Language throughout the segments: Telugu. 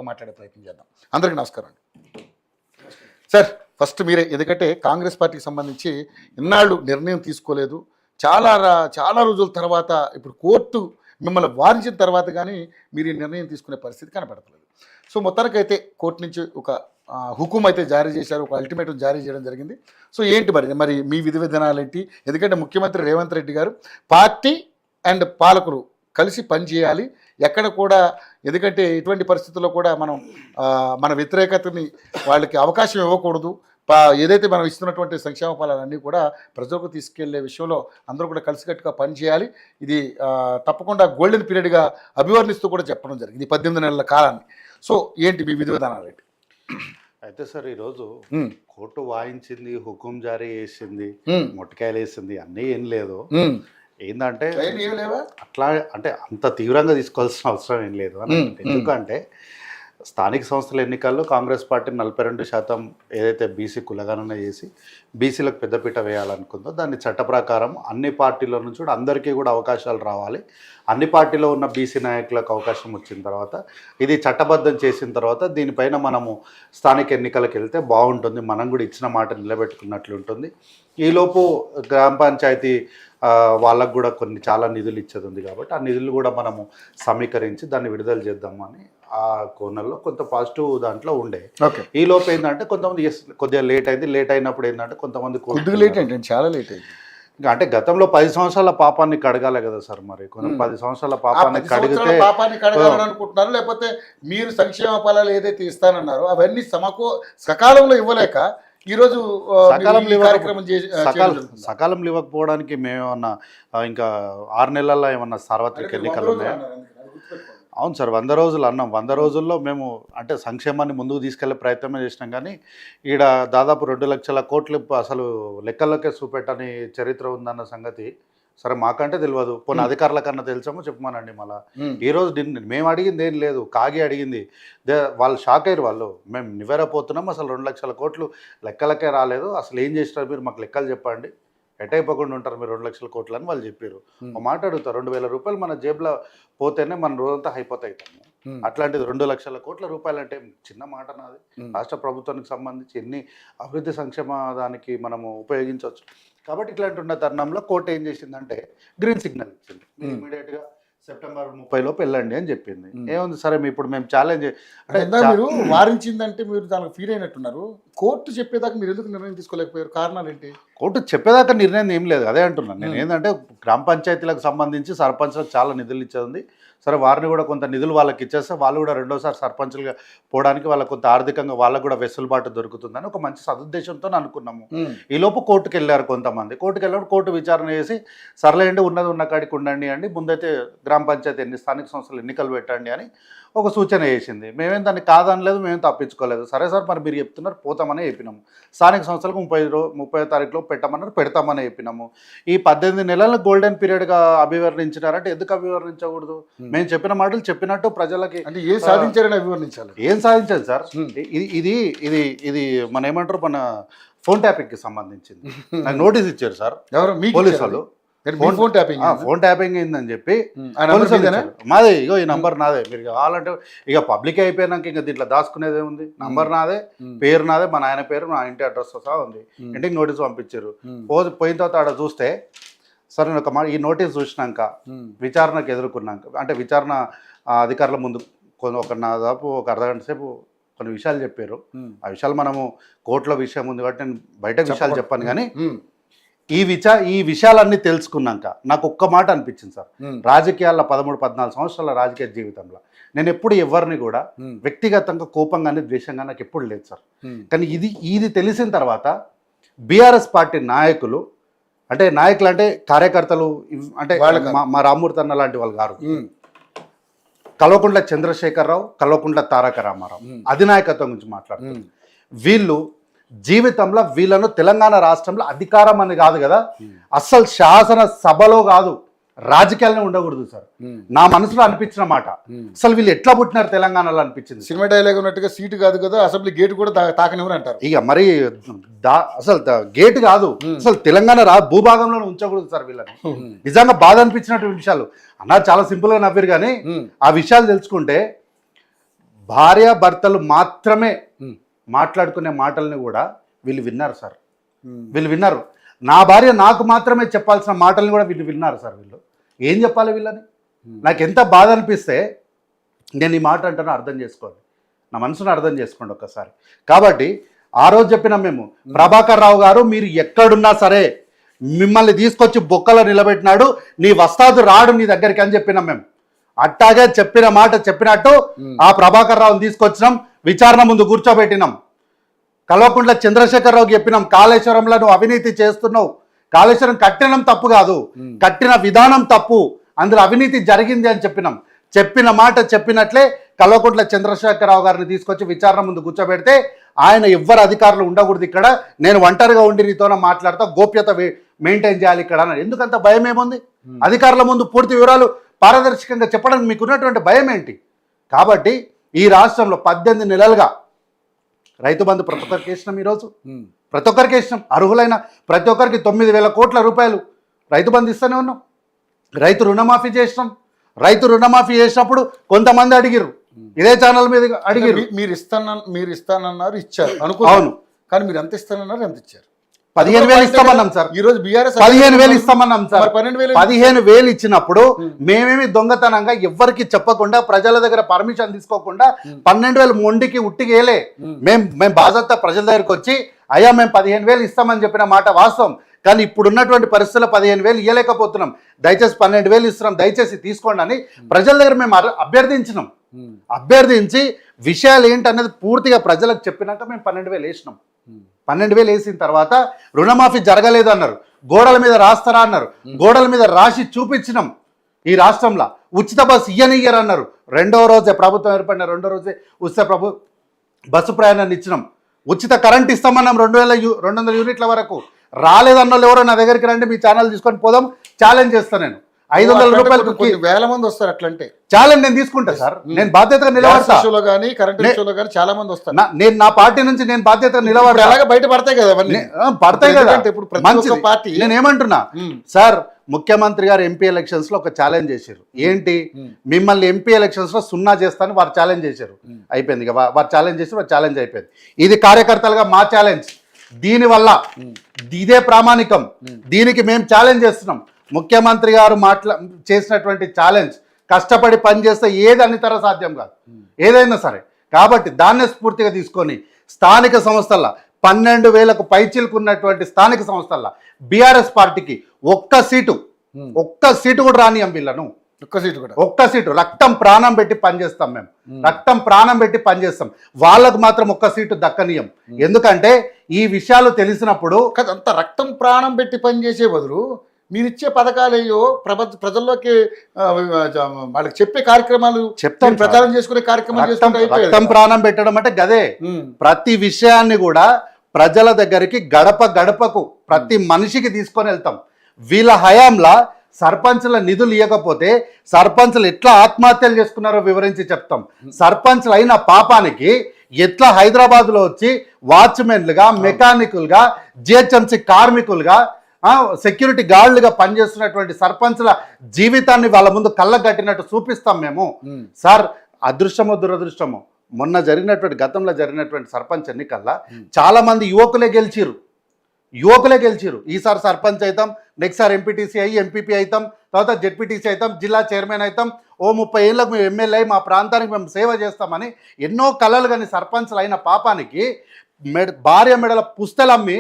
మాట్లాడే ప్రయత్నం చేద్దాం. అందరికీ నమస్కారం అండి. సార్ ఫస్ట్ మీరే, ఎందుకంటే కాంగ్రెస్ పార్టీకి సంబంధించి ఇన్నాళ్ళు నిర్ణయం తీసుకోలేదు, చాలా రోజుల తర్వాత ఇప్పుడు కోర్టు మిమ్మల్ని వారించిన తర్వాత కానీ మీరు ఈ నిర్ణయం తీసుకునే పరిస్థితి కనపడతలేదు. సో మొత్తానికైతే కోర్టు నుంచి ఒక హుకుం అయితే జారీ చేశారు, ఒక అల్టిమేటం జారీ చేయడం జరిగింది. సో ఏంటి మరి మీ విధి విధానాలు ఏంటి? ఎందుకంటే ముఖ్యమంత్రి రేవంత్ రెడ్డి గారు పార్టీ అండ్ పాలకులు కలిసి పనిచేయాలి, ఎక్కడ కూడా, ఎందుకంటే ఇటువంటి పరిస్థితుల్లో కూడా మన వ్యతిరేకతని వాళ్ళకి అవకాశం ఇవ్వకూడదు. ఏదైతే మనం ఇస్తున్నటువంటి సంక్షేమ ఫలాలన్నీ కూడా ప్రజలకు తీసుకెళ్లే విషయంలో అందరూ కూడా కలిసికట్టుగా పనిచేయాలి. ఇది తప్పకుండా గోల్డెన్ పీరియడ్గా అభివర్ణిస్తూ కూడా చెప్పడం జరిగింది 18 నెలల కాలాన్ని. సో ఏంటి మీ విధి విధానాలు ఏంటి? అయితే సార్ ఈరోజు కోర్టు వాయించింది, హుకుం జారీ చేసింది, మొట్టికాయలు వేసింది, అన్నీ ఏం లేదు. ఏంటంటే అట్లా అంటే అంత తీవ్రంగా తీసుకోవాల్సిన అవసరం ఏం లేదు అని. ఎందుకంటే స్థానిక సంస్థల ఎన్నికల్లో కాంగ్రెస్ పార్టీ 42% ఏదైతే బీసీ కులగణన చేసి బీసీలకు పెద్దపీట వేయాలనుకుందో దాన్ని చట్ట ప్రకారం అన్ని పార్టీల నుంచి కూడా అందరికీ కూడా అవకాశాలు రావాలి. అన్ని పార్టీలో ఉన్న బీసీ నాయకులకు అవకాశం వచ్చిన తర్వాత, ఇది చట్టబద్ధం చేసిన తర్వాత దీనిపైన మనము స్థానిక ఎన్నికలకు వెళ్తే బాగుంటుంది, మనం కూడా ఇచ్చిన మాట నిలబెట్టుకున్నట్లు ఉంటుంది. ఈలోపు గ్రామ పంచాయతీ వాళ్ళకు కూడా చాలా నిధులు ఇచ్చేది ఉంది కాబట్టి ఆ నిధులు కూడా మనము సమీకరించి దాన్ని విడుదల చేద్దామని ఆ కోణంలో కొంత పాజిటివ్ దాంట్లో ఉండే. ఈ లోపు ఏంటంటే కొంతమంది కొద్దిగా లేట్ అయింది. లేట్ అయినప్పుడు ఏంటంటే కొంతమంది చాలా లేట్ అయింది. ఇంకా అంటే గతంలో 10 సంవత్సరాల పాపాన్ని కడగాలి కదా సార్. మరి కొన్ని 10 సంవత్సరాల పాపాన్ని కడగాలనుకుంటున్నారు, లేకపోతే మీరు సంక్షేమ ఫలాలు ఏదైతే ఇస్తానన్నారో అవన్నీ సకాలంలో ఇవ్వలేక ఈరోజు సకాలంలో ఇవ్వకపోవడానికి మేమేమన్నా ఇంకా 6 నెలల్లో ఏమన్నా సార్వత్రిక ఎన్నికలు ఉన్నాయా? అవును సార్, 100 రోజులు అన్నాం. 100 రోజుల్లో మేము అంటే సంక్షేమాన్ని ముందుకు తీసుకెళ్లే ప్రయత్నమే చేసినాం. కానీ ఈడ దాదాపు 2 లక్షల కోట్లు అసలు లెక్కల్లోకే చూపెట్టని చరిత్ర ఉందన్న సంగతి సరే మాకంటే తెలియదు. కొన్ని అధికారుల కన్నా తెలుసామో చెప్పమానండి. మళ్ళీ ఈరోజు మేము అడిగింది ఏం లేదు, కాగి అడిగింది. వాళ్ళు షాక్ అయ్యారు. వాళ్ళు మేము నివేరపోతున్నాం, అసలు 2 లక్షల కోట్లు లెక్కలకే రాలేదు, అసలు ఏం చేసినారు మీరు, మాకు లెక్కలు చెప్పండి, ఎటైపోకుండా ఉంటారు మీరు 2 లక్షల కోట్లు అని వాళ్ళు చెప్పారు. ఒక మాట అడుగుతారు, 2,000 రూపాయలు మన జేబులో పోతేనే మన రోజంతా అయిపోతాయి. అట్లాంటిది 2 లక్షల కోట్ల రూపాయలు అంటే చిన్న మాట నాది. రాష్ట్ర ప్రభుత్వానికి సంబంధించి ఎన్ని అభివృద్ధి సంక్షేమ దానికి మనము ఉపయోగించవచ్చు. కాబట్టి ఇట్లాంటి ఉన్న తరుణంలో కోర్టు ఏం చేసిందంటే గ్రీన్ సిగ్నల్ ఇచ్చింది. ఇమీడియట్గా సెప్టెంబర్ 30 లోపు వెళ్ళండి అని చెప్పింది. ఏముంది సరే, ఇప్పుడు మేము ఛాలెంజ్ అంటే మీరు వారించిందంటే మీరు దానికి ఫీల్ అయినట్టున్నారు. కోర్టు చెప్పేదాకా మీరు ఎందుకు నిర్ణయం తీసుకోలేకపోయారు? కారణాలు ఏంటి? కోర్టు చెప్పేదాకా నిర్ణయం ఏం లేదు, అదే అంటున్నాను నేను. ఏంటంటే గ్రామ పంచాయతీలకు సంబంధించి సర్పంచ్లకు చాలా నిధులు ఇచ్చేది. సరే, వారిని కూడా కొంత నిధులు వాళ్ళకి ఇచ్చేస్తే వాళ్ళు కూడా రెండోసారి సర్పంచ్లుగా పోవడానికి వాళ్ళకు కొంత ఆర్థికంగా వాళ్ళకు కూడా వెసులుబాటు దొరుకుతుందని ఒక మంచి సదుద్దేశంతో అనుకున్నాము. ఈలోపు కోర్టుకు వెళ్ళారు కొంతమంది. కోర్టుకు వెళ్ళినప్పుడు కోర్టు విచారణ చేసి సర్లేండి, ఉన్నది ఉన్న కాడికి ఉండండి అండి, ముందైతే గ్రామ పంచాయతీ స్థానిక సంస్థలు ఎన్నికలు పెట్టండి అని ఒక సూచన చేసింది. మేమేం దాన్ని కాదనలేదు, మేమేం తప్పించుకోలేదు. సరే సార్, మరి మీరు చెప్తున్నారు పోతామని చెప్పినాము. స్థానిక సంస్థలకు 30వ తారీఖులో పెట్టమన్నారు, పెడతామని చెప్పినాము. ఈ 18 నెలల గోల్డెన్ పీరియడ్గా అభివర్ణించినారంటే ఎందుకు అభివర్ణించకూడదు? మేము చెప్పిన మాటలు చెప్పినట్టు ప్రజలకి అంటే ఏం సాధించారని అభివర్ణించాలి. ఏం సాధించాలి సార్? ఇది మన ఏమంటారు, మన ఫోన్ ట్యాపింగ్కి సంబంధించింది. నాకు నోటీస్ ఇచ్చారు సార్ పోలీసు వాళ్ళు. ఫోన్ ట్యాపింగ్ అయిందని చెప్పి మాదే, ఇగో ఈ నంబర్ నాదే, మీరు కావాలంటే ఇక పబ్లిక్ అయిపోయినాక ఇంకా దీంట్లో దాచుకునేదే ఉంది. నంబర్ నాదే, పేరు నాదే, మా నాయన పేరు, మా ఇంటి అడ్రస్ సహా ఉంది. ఇంటికి నోటీస్ పంపించారు. పోయిన తర్వాత ఆడ చూస్తే సరే ఒక ఈ నోటీస్ చూసినాక విచారణకు ఎదుర్కొన్నాక, అంటే విచారణ అధికారుల ముందు దాదాపు ఒక అర్ధగంట సేపు కొన్ని విషయాలు చెప్పారు. ఆ విషయాలు మనము కోర్టులో విషయం ఉంది కాబట్టి నేను బయట విషయాలు చెప్పాను. కానీ ఈ విషయాలన్నీ తెలుసుకున్నాక నాకు ఒక్క మాట అనిపించింది సార్. రాజకీయాల్లో 13-14 సంవత్సరాల రాజకీయ జీవితంలో నేను ఎప్పుడు ఎవరిని కూడా వ్యక్తిగతంగా కోపంగానే ద్వేషంగా నాకు ఎప్పుడు లేదు సార్. కానీ ఇది తెలిసిన తర్వాత బీఆర్ఎస్ పార్టీ నాయకులు, అంటే నాయకులు అంటే కార్యకర్తలు, అంటే మా రామ్మూర్తి అన్న లాంటి వాళ్ళు గారు, కల్వకుంట్ల చంద్రశేఖరరావు, కల్వకుంట్ల తారక రామారావు అధినాయకత్వం గురించి మాట్లాడుతున్నారు. వీళ్ళు జీవితంలో వీళ్ళను తెలంగాణ రాష్ట్రంలో అధికారం అని కాదు కదా, అస్సలు శాసన సభలో కాదు, రాజకీయాలనే ఉండకూడదు సార్. నా మనసులో అనిపించిన మాట. అసలు వీళ్ళు ఎట్లా పుట్టినారు తెలంగాణలో అనిపించింది. సినిమా డైలాగ్ ఉన్నట్టుగా సీటు కాదు కదా, అసెంబ్లీ గేట్ కూడా తాకనివ్వరు అంటారు. ఇక మరి అసలు గేట్ కాదు, అసలు తెలంగాణ భూభాగంలో ఉంచకూడదు సార్ వీళ్ళని. నిజంగా బాధ అనిపించినటువంటి విషయాలు అన్నారు. చాలా సింపుల్ గా నవ్వారు. కానీ ఆ విషయాలు తెలుసుకుంటే భార్యాభర్తలు మాత్రమే మాట్లాడుకునే మాటల్ని కూడా వీళ్ళు విన్నారు సార్. వీళ్ళు విన్నారు. నా భార్య నాకు మాత్రమే చెప్పాల్సిన మాటల్ని కూడా వీళ్ళు విన్నారు సార్. వీళ్ళు ఏం చెప్పాలి వీళ్ళని? నాకు ఎంత బాధ అనిపిస్తే నేను ఈ మాట అంటానో అర్థం చేసుకోండి, నా మనసును అర్థం చేసుకోండి ఒక్కసారి. కాబట్టి ఆ రోజు చెప్పినాం మేము, ప్రభాకర్ రావు గారు మీరు ఎక్కడున్నా సరే మిమ్మల్ని తీసుకొచ్చి బొక్కలో నిలబెట్టినాడు, నీ వస్తాదు రాడు నీ దగ్గరికి అని చెప్పినాం మేము. అట్టాగే చెప్పిన మాట చెప్పినట్టు ఆ ప్రభాకర్ రావుని తీసుకొచ్చినాం, విచారణ ముందు కూర్చోబెట్టినాం. కల్వకుంట్ల చంద్రశేఖరరావుకి చెప్పినాం, కాళేశ్వరంలో నువ్వు అవినీతి చేస్తున్నావు, కాళేశ్వరం కట్టడం తప్పు కాదు, కట్టిన విధానం తప్పు, అందులో అవినీతి జరిగింది అని చెప్పినాం. చెప్పిన మాట చెప్పినట్లే కల్వకుంట్ల చంద్రశేఖరరావు గారిని తీసుకొచ్చి విచారణ ముందు కూర్చోబెడితే ఆయన ఎవ్వరు అధికారులు ఉండకూడదు ఇక్కడ, నేను ఒంటరిగా ఉండి నీతోనే మాట్లాడతా, గోప్యత మెయింటైన్ చేయాలి ఇక్కడ అన్నారు. ఎందుకంత భయం ఏముంది? అధికారుల ముందు పూర్తి వివరాలు పారదర్శకంగా చెప్పడానికి మీకు ఉన్నటువంటి భయం ఏంటి? కాబట్టి ఈ రాష్ట్రంలో 18 నెలలుగా రైతు బంధు ప్రతి ఒక్కరికి వేసినాం. ఈరోజు ప్రతి ఒక్కరికి వేసినాం. అర్హులైన ప్రతి ఒక్కరికి 9,000 కోట్ల రూపాయలు రైతు బంధు ఇస్తూనే ఉన్నాం. రైతు రుణమాఫీ చేసినాం. రైతు రుణమాఫీ చేసినప్పుడు కొంతమంది అడిగిరు, ఇదే ఛానల్ మీద అడిగిరు, మీరు ఇస్తానన్నారు, ఇచ్చారు అనుకో. అవును, కానీ మీరు ఎంత ఇస్తానన్నారు, ఎంత ఇచ్చారు? 15,000 ఇస్తామన్నాం సార్. ఈ రోజు బీఆర్ఎస్ 15,000 ఇస్తామన్నాం సార్. 12,000 ఇచ్చినప్పుడు మేమేమి దొంగతనంగా ఎవ్వరికి చెప్పకుండా, ప్రజల దగ్గర పర్మిషన్ తీసుకోకుండా 12,000 మొండికి ఉట్టిగేలే. మేము బాధ్యత ప్రజల దగ్గరకు వచ్చి అయ్యా మేము 15,000 ఇస్తామని చెప్పిన మాట వాస్తవం. కానీ ఇప్పుడున్నటువంటి పరిస్థితుల్లో 15,000 ఇవ్వలేకపోతున్నాం, దయచేసి 12,000 ఇస్తున్నాం, దయచేసి తీసుకోండి అని ప్రజల దగ్గర మేము అభ్యర్థించినాం. అభ్యర్థించి విషయాలు ఏంటనేది పూర్తిగా ప్రజలకు చెప్పినాక మేము 12,000 వేసినాం. 12,000 వేసిన తర్వాత రుణమాఫీ జరగలేదు అన్నారు, గోడల మీద రాస్తారా అన్నారు, గోడల మీద రాసి చూపించినాం. ఈ రాష్ట్రంలో ఉచిత బస్సు ఇయ్యనియ్యరు అన్నారు. రెండో రోజే ప్రభుత్వం ఏర్పడిన రెండో రోజే ఉచిత బస్సు ప్రయాణాన్ని ఇచ్చినాం. ఉచిత కరెంట్ ఇస్తామన్నాం 200 యూనిట్ల వరకు. రాలేదన్న వాళ్ళు ఎవరో నా దగ్గరికి రండి, మీ ఛానల్ తీసుకొని పోదాం, ఛాలెంజ్ చేస్తాను నేను. 500 రూపాయలు కొన్ని వేల మంది వస్తారు. అట్లంటే ఛాలెంజ్ నేను తీసుకుంటా సార్. నేను బాధ్యతగా నిలబడతా. చాలా మంది వస్తారు. నేను నా పార్టీ నుంచి నేను బాధ్యతగా నిలబడతా. అలాగే బయట పడతాయి కదా, పడతాయి కదా. ఇప్పుడు పార్టీ నేను ఏమంటున్నా సార్, ముఖ్యమంత్రి గారు ఎంపీ ఎలక్షన్స్ లో ఒక ఛాలెంజ్ చేశారు. ఏంటి? మిమ్మల్ని ఎంపీ ఎలక్షన్స్ లో 0 చేస్తాను వారు ఛాలెంజ్ చేశారు. అయిపోయింది ఇక, వారు ఛాలెంజ్ చేసి వారు ఛాలెంజ్ అయిపోయింది. ఇది కార్యకర్తలుగా మా ఛాలెంజ్. దీనివల్ల ఇదే ప్రామాణికం, దీనికి మేము ఛాలెంజ్ చేస్తున్నాం. ముఖ్యమంత్రి గారు చేసినటువంటి ఛాలెంజ్, కష్టపడి పనిచేస్తే ఏది అన్నితర సాధ్యం కాదు, ఏదైనా సరే. కాబట్టి దాన్నే స్ఫూర్తిగా తీసుకొని స్థానిక సంస్థల్లో 12,000కు పైచిలుకున్నటువంటి స్థానిక సంస్థల్లో బీఆర్ఎస్ పార్టీకి ఒక్క సీటు కూడా రానియం వీళ్ళను. ఒక్క సీటు రక్తం ప్రాణం పెట్టి పనిచేస్తాం మేము, రక్తం ప్రాణం పెట్టి పనిచేస్తాం. వాళ్ళకు మాత్రం ఒక్క సీటు దక్కనీయం. ఎందుకంటే ఈ విషయాలు తెలిసినప్పుడు అంత రక్తం ప్రాణం పెట్టి పనిచేసే బదులు మీరిచ్చే పథకాలేయో ప్రజల్లోకి వాళ్ళకి చెప్పే కార్యక్రమాలు చెప్తాం, ప్రచారం చేసుకునే కార్యక్రమాలు రక్తం ప్రాణం పెట్టడం అంటే గదే. ప్రతి విషయాన్ని కూడా ప్రజల దగ్గరికి గడప గడపకు ప్రతి మనిషికి తీసుకొని వెళ్తాం. వీళ్ళ హయాంలా సర్పంచ్ల నిధులు ఇవ్వకపోతే సర్పంచ్లు ఎట్లా ఆత్మహత్యలు చేసుకున్నారో వివరించి చెప్తాం. సర్పంచ్లు అయిన పాపానికి ఎట్లా హైదరాబాద్లో వచ్చి వాచ్మెన్లుగా, మెకానికులుగా, జిహెచ్ఎంసీ కార్మికులుగా, సెక్యూరిటీ గార్డులుగా పనిచేస్తున్నటువంటి సర్పంచ్ల జీవితాన్ని వాళ్ళ ముందు కళ్ళగట్టినట్టు చూపిస్తాం మేము. సార్, అదృష్టమో దురదృష్టమో మొన్న గతంలో జరిగినటువంటి సర్పంచ్ ఎన్నికల్లో చాలా మంది యువకులే గెలిచిరు. ఈసారి సర్పంచ్ అవుతాం, నెక్స్ట్ సారి ఎంపీటీసీ అయ్యి ఎంపీపీ అవుతాం, తర్వాత జెడ్పీటీసీ అవుతాం, జిల్లా చైర్మన్ అవుతాం, 30 ఏళ్ళకు మేము ఎమ్మెల్యే మా ప్రాంతానికి మేము సేవ చేస్తామని ఎన్నో కళలు కానీ సర్పంచ్లు అయిన పాపానికి భార్య మెడల పుస్తలమ్మి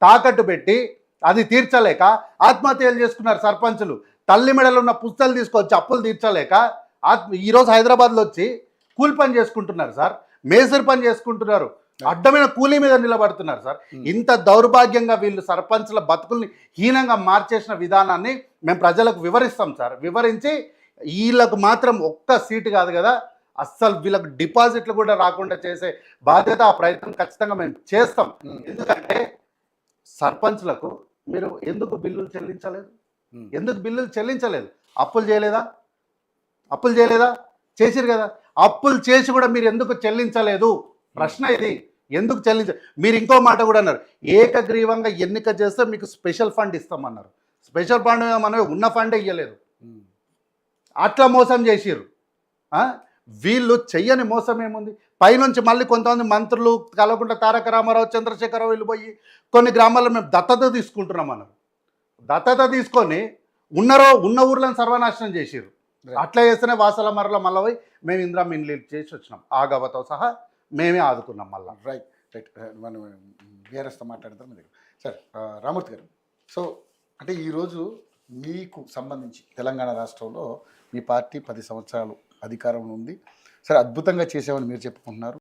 తాకట్టు పెట్టి అది తీర్చలేక ఆత్మహత్యలు చేసుకున్నారు సర్పంచులు. తల్లి మెడలు ఉన్న పుస్తలు తీసుకొచ్చి అప్పులు తీర్చలేక ఈరోజు హైదరాబాద్లో వచ్చి కూలి పని చేసుకుంటున్నారు సార్, మేసరి పని చేసుకుంటున్నారు, అడ్డమైన కూలీ మీద నిలబడుతున్నారు సార్. ఇంత దౌర్భాగ్యంగా వీళ్ళు సర్పంచ్ల బతుకుల్ని హీనంగా మార్చేసిన విధానాన్ని మేము ప్రజలకు వివరిస్తాం సార్. వివరించి వీళ్ళకు మాత్రం ఒక్క సీటు కాదు కదా, అస్సలు వీళ్ళకు డిపాజిట్లు కూడా రాకుండా చేసే బాధ్యత, ఆ ప్రయత్నం ఖచ్చితంగా మేము చేస్తాం. ఎందుకంటే సర్పంచ్లకు మీరు ఎందుకు బిల్లులు చెల్లించలేదు? అప్పులు చేయలేదా? చేసిరు కదా. అప్పులు చేసి కూడా మీరు ఎందుకు చెల్లించలేదు? ప్రశ్న ఇది. ఎందుకు మీరు ఇంకో మాట కూడా అన్నారు, ఏకగ్రీవంగా ఎన్నిక చేస్తే మీకు స్పెషల్ ఫండ్ ఇస్తామన్నారు. స్పెషల్ ఫండ్ మనం ఉన్న ఫండే ఇవ్వలేదు, అట్లా మోసం చేసిరు. వీళ్ళు చెయ్యని మోసం ఏముంది? పైనుంచి మళ్ళీ కొంతమంది మంత్రులు కల్వకుంట్ల తారక రామారావు, చంద్రశేఖరరావు వీళ్ళు పోయి కొన్ని గ్రామాల్లో మేము దత్తత తీసుకుంటున్నాం అన్నారు. దత్తత తీసుకొని ఉన్న ఊర్లను సర్వనాశనం చేసిర్రు. అట్లా చేస్తేనే వాసాల మరల మళ్ళీ పోయి మేము ఇందిరా మిన్లు చేసి వచ్చినాం. ఆ గవతో సహా మేమే ఆదుకున్నాం మళ్ళీ. రైట్ రైట్ మనం బీఆర్ఎస్తో మాట్లాడతాం మీరు. సార్ రామూర్తి గారు, సో అంటే ఈరోజు మీకు సంబంధించి తెలంగాణ రాష్ట్రంలో మీ పార్టీ 10 సంవత్సరాలు అధికారంలో ఉంది. సరే, అద్భుతంగా చేసామని మీరు చెప్పుకుంటున్నారు.